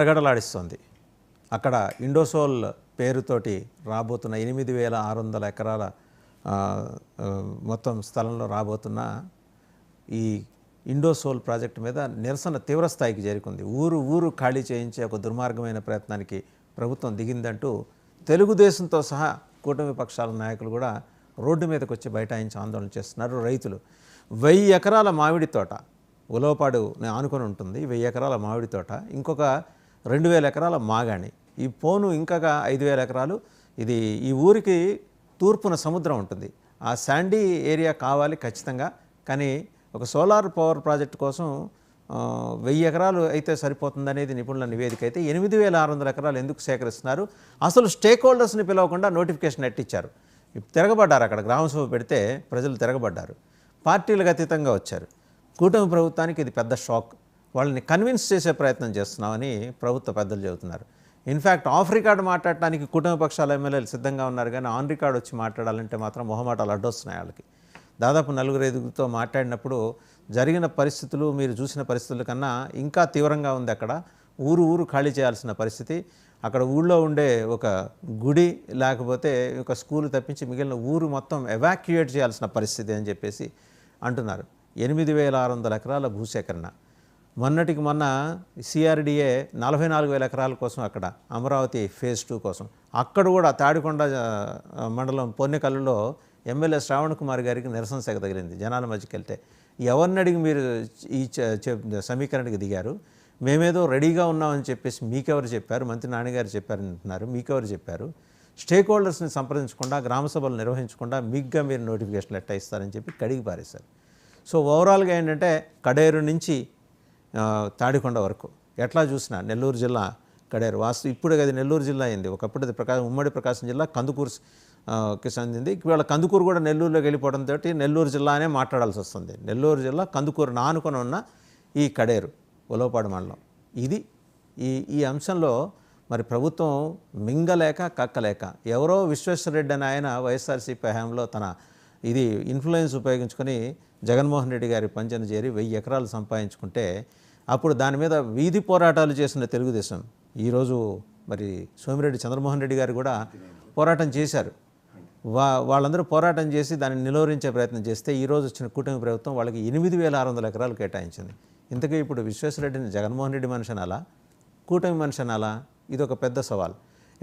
గడగడలాడిస్తోంది. అక్కడ ఇండోసోల్ పేరుతోటి రాబోతున్న 8,600 ఎకరాల మొత్తం స్థలంలో రాబోతున్న ఈ ఇండోసోల్ ప్రాజెక్టు మీద నిరసన తీవ్రస్థాయికి చేరుకుంది. ఊరు ఖాళీ చేయించే ఒక దుర్మార్గమైన ప్రయత్నానికి ప్రభుత్వం దిగిందంటూ తెలుగుదేశంతో సహా కూటమి పక్షాల నాయకులు కూడా రోడ్డు మీదకి వచ్చి బైఠాయించి ఆందోళన చేస్తున్నారు. రైతులు 1000 ఎకరాల మామిడి తోట ఉలవపాడు ఆనుకొని ఉంటుంది. 1000 ఎకరాల మామిడి తోట, ఇంకొక 2000 ఎకరాల మాగాణి, ఈ పోను ఇంకా 5000 ఎకరాలు. ఇది ఈ ఊరికి తూర్పున సముద్రం ఉంటుంది. ఆ శాండీ ఏరియా కావాలి ఖచ్చితంగా. కానీ ఒక సోలార్ పవర్ ప్రాజెక్టు కోసం 1000 ఎకరాలు అయితే సరిపోతుందనేది నిపుణుల నివేదిక. అయితే 8,600 ఎకరాలు ఎందుకు సేకరిస్తున్నారు? అసలు స్టేక్ హోల్డర్స్ని పిలవకుండా నోటిఫికేషన్ ఎట్టిచ్చారు. తిరగబడ్డారు. అక్కడ గ్రామసభ పెడితే ప్రజలు తిరగబడ్డారు. పార్టీలకు అతీతంగా వచ్చారు. కూటమి ప్రభుత్వానికి ఇది పెద్ద షాక్. వాళ్ళని కన్విన్స్ చేసే ప్రయత్నం చేస్తున్నామని ప్రభుత్వ పెద్దలు చెబుతున్నారు. ఇన్ఫ్యాక్ట్ ఆఫ్ రికార్డు మాట్లాడటానికి కూటమి పక్షాల ఎమ్మెల్యేలు సిద్ధంగా ఉన్నారు. కానీ ఆన్ రికార్డు వచ్చి మాట్లాడాలంటే మాత్రం మొహమాటాలు అడ్డొస్తున్నాయి వాళ్ళకి. దాదాపు 4-5 మాట్లాడినప్పుడు జరిగిన పరిస్థితులు, మీరు చూసిన పరిస్థితుల కన్నా ఇంకా తీవ్రంగా ఉంది. అక్కడ ఊరు ఖాళీ చేయాల్సిన పరిస్థితి. అక్కడ ఊళ్ళో ఉండే ఒక గుడి లేకపోతే ఒక స్కూల్ తప్పించి మిగిలిన ఊరు మొత్తం ఎవాక్యుయేట్ చేయాల్సిన పరిస్థితి అని చెప్పేసి అంటున్నారు. 8,600 ఎకరాల భూసేకరణ. మొన్నటికి మొన్న సిఆర్డిఏ 44,000 ఎకరాల కోసం అక్కడ అమరావతి ఫేజ్ 2 కోసం అక్కడ కూడా తాడికొండ మండలం పొన్నెకల్లులో ఎమ్మెల్యే శ్రావణ్ కుమార్ గారికి నిరసన సెగ తగిలింది. జనాల మధ్యకి వెళ్తే ఎవరిని అడిగి మీరు ఈ సమీకరణకి దిగారు? మేమేదో రెడీగా ఉన్నామని చెప్పేసి మీకెవరు చెప్పారు? మంత్రి నాన్నగారు చెప్పారని అంటున్నారు. మీకెవరు చెప్పారు? స్టేక్ హోల్డర్స్ని సంప్రదించకుండా, గ్రామ సభలు నిర్వహించకుండా మీగ్గా మీరు నోటిఫికేషన్లు ఎట్టా ఇస్తారని చెప్పి కడిగి పారేశారు. సో ఓవరాల్గా ఏంటంటే కడేరు నుంచి తాడికొండ వరకు ఎట్లా చూసినా నెల్లూరు జిల్లా కడేరు ఇప్పుడు అది నెల్లూరు జిల్లా అయింది. ఒకప్పుడు అది ఉమ్మడి ప్రకాశం జిల్లా కందుకూరుకి చెందింది. ఇవాళ కందుకూరు కూడా నెల్లూరులోకి వెళ్ళిపోవడంతో నెల్లూరు జిల్లా అనే మాట్లాడాల్సి వస్తుంది. నెల్లూరు జిల్లా కందుకూరు నానుకొని ఉన్న ఈ కడేరు ఉలవపాడు మండలం. ఇది ఈ అంశంలో మరి ప్రభుత్వం మింగలేక కక్కలేక ఎవరో విశ్వేశ్వరరెడ్డి అని ఆయన వైఎస్ఆర్సీపీ హయాంలో తన ఇది ఇన్ఫ్లుయెన్స్ ఉపయోగించుకొని జగన్మోహన్ రెడ్డి గారి పంచన చేరి 1000 ఎకరాలు సంపాదించుకుంటే అప్పుడు దాని మీద వీధి పోరాటాలు చేసిన తెలుగుదేశం ఈరోజు మరి సోమిరెడ్డి చంద్రమోహన్ రెడ్డి గారు కూడా పోరాటం చేశారు. వాళ్ళందరూ పోరాటం చేసి దాన్ని నిలువరించే ప్రయత్నం చేస్తే ఈరోజు వచ్చిన కూటమి ప్రభుత్వం వాళ్ళకి 8,600 ఎకరాలు కేటాయించింది. ఇంతకీ ఇప్పుడు విశ్వేశ్వరరెడ్డిని జగన్మోహన్ రెడ్డి మనిషి అనాలా, కూటమి మనిషి అనాలా? ఇది ఒక పెద్ద సవాల్.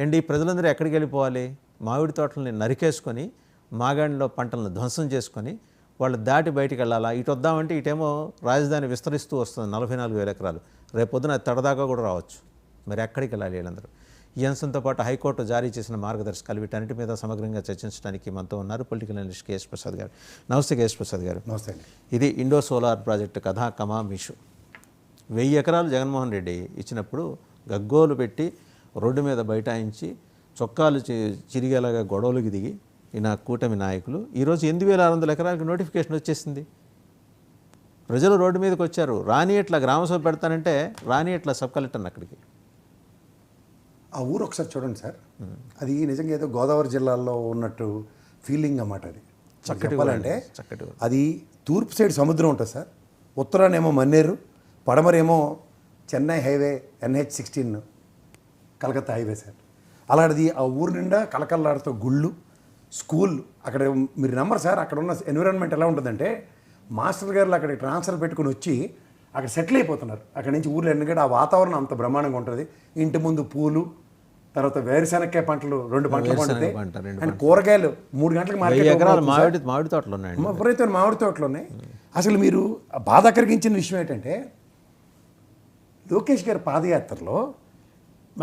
అండ్ ఈ ప్రజలందరూ ఎక్కడికి వెళ్ళిపోవాలి? మామిడి తోటలని నరికేసుకొని మాగాణిలో పంటలను ధ్వంసం చేసుకొని వాళ్ళు దాటి బయటికి వెళ్ళాలా? ఇటు వద్దామంటే ఇటేమో రాజధాని విస్తరిస్తూ వస్తుంది 44,000 ఎకరాలు. రేపొద్దున తడదాకా కూడా రావచ్చు. మరి ఎక్కడికి వెళ్ళాలి వీళ్ళందరూ? ఈ అంశంతో పాటు హైకోర్టు జారీ చేసిన మార్గదర్శకాలు వీటన్నిటి మీద సమగ్రంగా చర్చించడానికి మనతో ఉన్నారు పొలిటికల్ అనలిస్ట్ కేఎస్ ప్రసాద్ గారు. నమస్తే కేఎస్ ప్రసాద్ గారు. నమస్తే. ఇది ఇండో సోలార్ ప్రాజెక్టు కథ కమా మిషు. 1000 ఎకరాలు జగన్మోహన్ రెడ్డి ఇచ్చినప్పుడు గగ్గోలు పెట్టి రోడ్డు మీద బైఠాయించి చొక్కాలు చిరిగేలాగా గొడవలకు దిగి ఈయన కూటమి నాయకులు ఈరోజు 8,600 ఎకరాలకు నోటిఫికేషన్ వచ్చేసింది. ప్రజలు రోడ్డు మీదకి వచ్చారు. రాని ఎట్లా గ్రామసభ పెడతానంటే రాని ఎట్లా సబ్ కలెక్టర్ని అక్కడికి. ఆ ఊరు ఒకసారి చూడండి సార్. అది నిజంగా ఏదో గోదావరి జిల్లాలో ఉన్నట్టు ఫీలింగ్ అన్నమాట. అది చెప్పాలంటే అది తూర్పు సైడ్ సముద్రం ఉంటుంది సార్, ఉత్తరానేమో మన్నేరు, పడమరేమో Chennai highway NH-16 Calcutta highway sir. అలాంటిది ఆ ఊరు నిండా కలకల్లాడుతూ గుళ్ళు, స్కూల్. అక్కడ మీరు నమ్మరు సార్, అక్కడ ఉన్న ఎన్విరాన్మెంట్ ఎలా ఉంటుందంటే మాస్టర్ గారు అక్కడికి ట్రాన్స్ఫర్ పెట్టుకుని వచ్చి అక్కడ సెటిల్ అయిపోతున్నారు. అక్కడి నుంచి ఊర్లో ఎందుకంటే ఆ వాతావరణం అంత బ్రహ్మాండంగా ఉంటుంది. ఇంటి ముందు పూలు, తర్వాత వేరుశనక్కాయ పంటలు 2 పంటలు పండుతాయి. అండ్ కూరగాయలు 3 గంటలకు మామిడి తోటలు ఉన్నాయి, విపరీతమైన మామిడి తోటలు ఉన్నాయి. అసలు మీరు బాధ కలిగించిన విషయం ఏంటంటే లోకేష్ గారి పాదయాత్రలో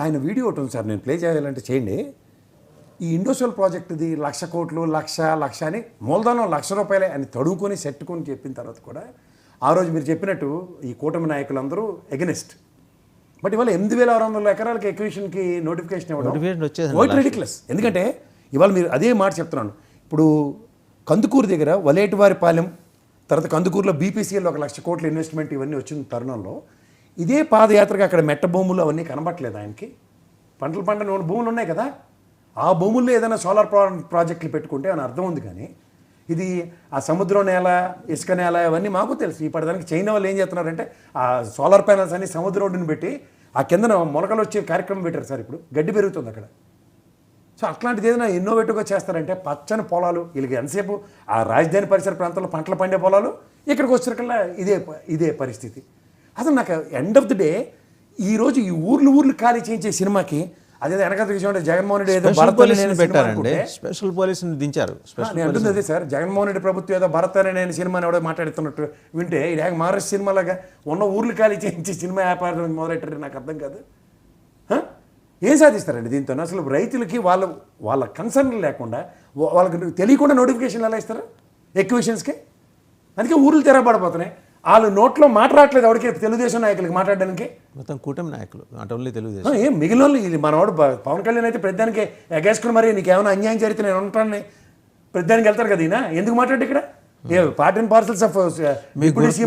ఆయన వీడియో ఒకటి ఉంది సార్, నేను ప్లే చేయాలంటే చేయండి. ఈ ఇండోసోల్ ప్రాజెక్టుది 1,00,000 కోట్లు, లక్ష అని మూలధనం ₹1,00,000 అని తడువుకొని సెట్టుకొని చెప్పిన తర్వాత కూడా ఆ రోజు మీరు చెప్పినట్టు ఈ కూటమి నాయకులందరూ ఎగనెస్ట్. బట్ ఇవాళ 8,600 ఎకరాలకి ఎక్విజిషన్కి నోటిఫికేషన్ ఇవ్వడం రిడిక్యులస్. ఎందుకంటే ఇవాళ మీరు అదే మాట చెప్తున్నాను. ఇప్పుడు కందుకూరు దగ్గర వలేటివారిపాలెం, తర్వాత కందుకూరులో BPCL 1,00,000 కోట్ల ఇన్వెస్ట్మెంట్ ఇవన్నీ వచ్చిన తరుణంలో ఇదే పాదయాత్రగా అక్కడ మెట్ట భూములు అవన్నీ కనబట్టలేదు ఆయనకి. పంటలు భూములు ఉన్నాయి కదా, ఆ భూముల్లో ఏదైనా సోలార్ ప్రాజెక్టులు పెట్టుకుంటే అని అర్థం ఉంది. కానీ ఇది ఆ సముద్రం నేల, ఇసుక నేల ఇవన్నీ మాకు తెలుసు. ఇప్పటిదానికి చైనా వాళ్ళు ఏం చేస్తున్నారంటే ఆ సోలార్ ప్యానల్స్ అన్ని సముద్రం ఒడ్డుని పెట్టి ఆ కిందన మొలకలు వచ్చే కార్యక్రమం పెట్టారు సార్. ఇప్పుడు గడ్డి పెరుగుతుంది అక్కడ. సో అట్లాంటిది ఏదైనా ఇన్నోవేటివ్గా చేస్తారంటే పచ్చని పొలాలు వీళ్ళకి ఎంతసేపు ఆ రాజధాని పరిసర ప్రాంతాల్లో పంటలు పండే పొలాలు, ఇక్కడికి వచ్చేకల్లా ఇదే పరిస్థితి. అసలు నాకు ఎండ్ ఆఫ్ ది డే ఈరోజు ఈ ఊర్లు ఖాళీ చేయించే సినిమాకి అదే వెనక విషయం అంటే జగన్మోహన్ రెడ్డి ఏదో భరత్ పెట్టారండి, స్పెషల్ పోలీసుని దించారు. నేను అంటుంది అదే సార్, జగన్మోహన్ రెడ్డి ప్రభుత్వం ఏదో భరత్ అనే నేను సినిమాని ఎవడో మాట్లాడుతున్నట్టు వింటే ఇది మహారాష్ట్ర సినిమాలాగా ఉన్న ఊర్లు ఖాళీ చేయించి సినిమా వ్యాపారం మొదలెట్టారు. నాకు అర్థం కాదు. ఏం సాధిస్తారండి దీంతో? అసలు రైతులకి వాళ్ళ కన్సర్న్ లేకుండా వాళ్ళకి తెలియకుండా నోటిఫికేషన్లు ఎలా ఇస్తారు ఎక్విషన్స్కి? అందుకే ఊర్లు తెరబడిపోతున్నాయి. వాళ్ళు నోట్లో మాట్లాడలేదు ఎవరికి, తెలుగుదేశం నాయకులకి మాట్లాడడానికి. మొత్తం కూటమి నాయకులు అంటే ఓన్లీ తెలుగుదేశం. ఏం మిగిలిన వాళ్ళు ఇది మనవాడు పవన్ కళ్యాణ్ అయితే ప్రతిదానికి ఎగేసుకుని మరి నీకేమైనా అన్యాయం జరిగితే నేను ఉంటానని ప్రతిదానికి వెళ్తారు కదా. ఈయన ఎందుకు మాట్లాడి ఇక్కడ పార్ట్ అండ్ పార్సల్స్ ఆఫ్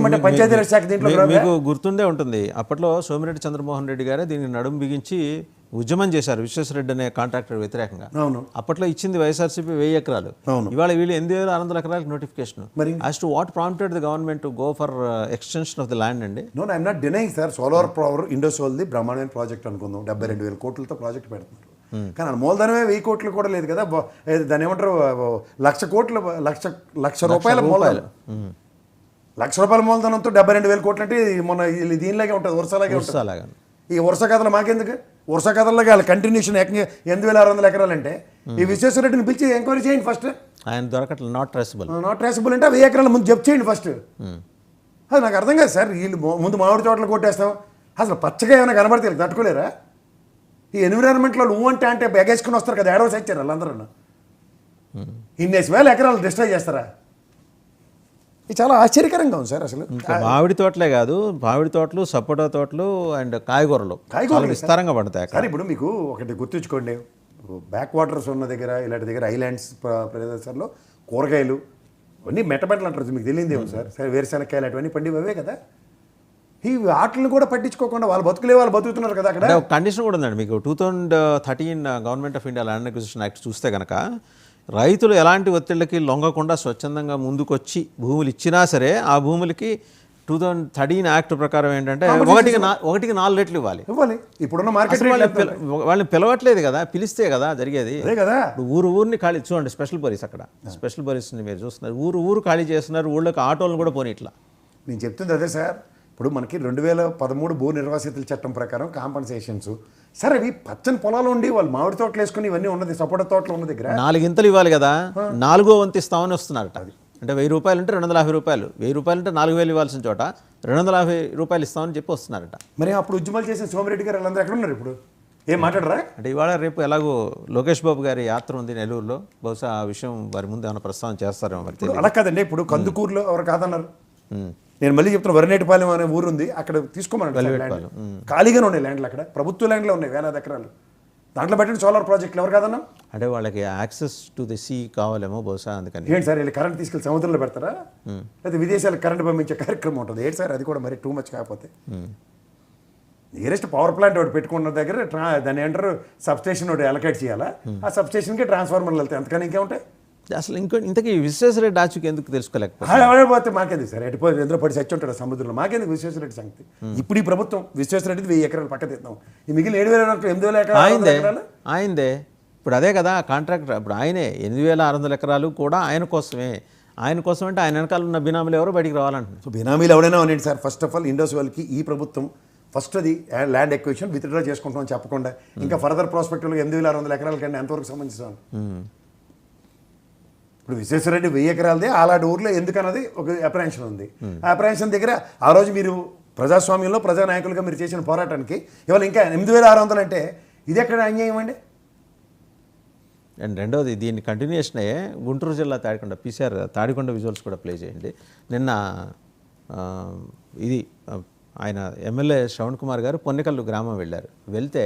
అంటే పంచాయతీరాజ్ శాఖ దీంట్లో మీకు గుర్తుండే ఉంటుంది. అప్పట్లో సోమిరెడ్డి చంద్రమోహన్ రెడ్డి గారే దీనికి నడుము బిగించి ఉద్యమం చేశారు విశ్వేశ్వరరెడ్డి అనే కాంట్రాక్టర్ వ్యతిరేకంగా. అవును, అప్పట్లో ఇచ్చింది వైఎస్ఆర్సీపీ 1000 ఎకరాలు. ఇవాళ వీళ్ళు 8600 ఎకరాలకు notification. As to what prompted the government to go for extension of the land అండి? No I'm not denying sir. Solar power ఇండోసోల్ది బ్రహ్మాండమైన ప్రాజెక్ట్ అనుకుందాం, 72,000 కోట్లతో ప్రాజెక్ట్ పెడుతున్నారు. కానీ మూలధనమే 1000 కోట్లు కూడా లేదు కదా. దాన్ని ఏమంటారు, 1,00,000 కోట్లు, లక్ష రూపాయల మూలధనం, 1,00,000 రూపాయల మూలధనంతో 72,000 కోట్లు అంటే మొన్న దీనిలాగే ఉంటుంది, వరుసలాగే ఉంటుంది. ఈ వరుస కథలు మాకెందుకు? వరుస కథల్లాగా వాళ్ళ కంటిన్యూషన్ ఏకంగా 8,600 ఎకరాలు అంటే ఈ విశ్వేశ్వరరెడ్డిని పిలిచి ఎంక్వైరీ చేయండి ఫస్ట్. ఆయన దొరకట్లేదు, నాట్ ట్రేసబుల్ అంటే 1000 ఎకరాల ముందు జప్ చేయండి ఫస్ట్. అది నాకు అర్థం కాదు సార్. వీళ్ళు ముందు మామిడి తోటలు కొట్టేస్తాం, అసలు పచ్చగా ఏమైనా కనబడితే తట్టుకోలేరా? ఈ ఎన్విరాన్మెంట్లో నువ్వు అంటే బెగేసుకుని వస్తారు కదా, ఏడవ సచ్చారు వాళ్ళందరూ. 1,000 ఎకరాలు డిస్ట్రాయ్ చేస్తారా? ఇది చాలా ఆశ్చర్యకరంగా ఉంది సార్. అసలు మామిడి తోటలే కాదు, మామిడి తోటలు, సపోటా తోటలు అండ్ కాయగూరలు విస్తారంగా పడతాయి. కానీ ఇప్పుడు మీకు ఒకటి గుర్తుంచుకోండి, బ్యాక్ వాటర్స్ ఉన్న దగ్గర, ఇలాంటి దగ్గర ఐలాండ్స్ ప్రదేశాల్లో కూరగాయలు అన్నీ మెట్టబెట్టలు అంటారు, మీకు తెలియదేమో సార్. సరే వేరుశనక్కాయలు అటువన్నీ పండివే కదా. ఈ వాటిని కూడా పట్టించుకోకుండా వాళ్ళు బతుకుతున్నారు కదా అక్కడ. ఒక కండిషన్ కూడా ఉందండి మీకు. 2013 government of India land acquisition act చూస్తే కనుక రైతులు ఎలాంటి ఒత్తిళ్ళకి లొంగకుండా స్వచ్ఛందంగా ముందుకొచ్చి భూములు ఇచ్చినా సరే ఆ భూములకి 2013 యాక్ట్ ప్రకారం ఏంటంటే 1కి 4 రెట్లు ఇవ్వాలి. ఇప్పుడున్న మార్కెట్ వాళ్ళని పిలవట్లేదు కదా, పిలిస్తే కదా జరిగేది. అదే కదా. ఊరిని ఖాళీ చూడండి, స్పెషల్ పోలీస్ అక్కడ స్పెషల్ పోలీస్ని మీరు చూస్తున్నారు, ఊరు ఖాళీ చేస్తున్నారు, ఊళ్ళోకి ఆటోలను కూడా పోనీ. ఇట్లా నేను చెప్తుంది అదే సార్. ఇప్పుడు మనకి 2013 భూ నిర్వాసితుల చట్టం ప్రకారం కాంపన్సేషన్స్ సార్, అవి పచ్చని పొలాలు ఉండి వాళ్ళు మామిడి తోటలు వేసుకుని ఇవన్నీ ఉన్నది, సపోటా తోటలు ఉన్న దగ్గర 4 ఇంతలు ఇవ్వాలి కదా, 4వ వంతు ఇస్తామని వస్తున్నారట. అంటే 1000 రూపాయలు అంటే 250 రూపాయలు, 1000 రూపాయలు అంటే 4,000 ఇవ్వాల్సిన చోట 250 రూపాయలు ఇస్తామని చెప్పి వస్తున్నారట. మరి అప్పుడు ఉద్యమాలు చేసిన సోమిరెడ్డి గారు వాళ్ళందరూ ఎక్కడ ఉన్నారు ఇప్పుడు? ఏం మాట్లాడరా? అంటే ఇవాళ రేపు ఎలాగో లోకేష్ బాబు గారి యాత్ర ఉంది నెల్లూరులో, బహుశా ఆ విషయం వారి ముందు ఏమైనా ప్రస్తావన చేస్తారేమో మరి. అలా కాదండి, ఇప్పుడు కందుకూరులో ఎవరు కాదన్నారు. నేను మళ్ళీ చెప్తున్నా, వరినేటిపాలెం అనే ఊరు ఉంది, అక్కడ తీసుకోమన్నాడు. ఖాళీగానే ఉన్నాయి ల్యాండ్లు, అక్కడ ప్రభుత్వ ల్యాండ్లో ఉన్నాయి 1000 ఎకరాలు. దాంట్లో పెట్టండి సోలార్ ప్రాజెక్టులు. ఎవరు కాదన్నా? అంటే వాళ్ళకి యాక్సెస్ టు ది సీ కావాలేమో బహుశా, అందుకని. ఏంటి సార్, వీళ్ళు కరెంట్ తీసుకెళ్ళి సముద్రంలో పెడతారా? లేదా విదేశాలకు కరెంట్ పంపించే కార్యక్రమం ఉంటుంది ఏంటి సార్? అది కూడా మరి టూ మచ్ కాకపోతే. నియరెస్ట్ పవర్ ప్లాంట్ ఒకటి పెట్టుకున్న దగ్గర దాన్ని ఏమంటారు, సబ్స్టేషన్ ఒకటి అలకేట్ చేయాలా, ఆ సబ్స్టేషన్కి ట్రాన్స్ఫార్మర్లు వెళ్తాయి, అంతకని ఇంకేముంటాయి? అసలు ఇంతకీ విశ్వేశ్వరరెడ్డి ఆచూకి ఎందుకు తెలుసుకోలేకపోతే? మాకేంది సార్, ఎటుపోయి ఎందులో పడి చచ్చి ఉంటాడు సముద్రంలో, మాకేందుకు విశ్వేశ్వరరెడ్డి సంగతి? ఇప్పుడు ఈ ప్రభుత్వం విశ్వేశ్వరరెడ్డి 1000 ఎకరాలు పక్క తీద్దాం, ఈ మిగిలిన 7,000 ఎకరాలు ఆయనదే. ఇప్పుడు అదే కదా కాంట్రాక్టర్, ఇప్పుడు ఆయనే 8,600 ఎకరాలు కూడా ఆయన కోసమే. ఆయన కోసం అంటే ఆయన వెనకాల ఉన్న బినామీలు ఎవరో బయటికి రావాలంటున్నారు. సో బినామీలు ఎవరైనా ఉండండి సార్. ఫస్ట్ ఆఫ్ ఆల్ ఇండోసోల్కి ఈ ప్రభుత్వం ఫస్ట్ అది ల్యాండ్ ఎక్విజిషన్ విత్డ్రా చేసుకుంటామని చెప్పకుండా ఇంకా ఫర్దర్ ప్రాస్పెక్టివ్లో 8,600 ఎకరాల కంటే ఎంతవరకు సంబంధించాను? ఇప్పుడు విశ్వేశ్వరరెడ్డి 1000 ఎకరాలదే అలాంటి ఊర్లో ఎందుకన్నది ఒక అప్రహెన్షన్ ఉంది. ఆ అప్రహెన్షన్ దగ్గర ఆ రోజు మీరు ప్రజాస్వామ్యంలో ప్రజానాయకులుగా మీరు చేసిన పోరాటానికి ఇవాళ ఇంకా 8,600 అంటే ఇది ఎక్కడ అన్యాయం అండి? అండ్ రెండోది దీన్ని కంటిన్యూషన్ అయ్యే గుంటూరు జిల్లా తాడికొండ విజువల్స్ కూడా ప్లే చేయండి. నిన్న ఇది ఆయన ఎమ్మెల్యే శ్రవణ్ కుమార్ గారు పొన్నెకల్లు గ్రామం వెళ్తే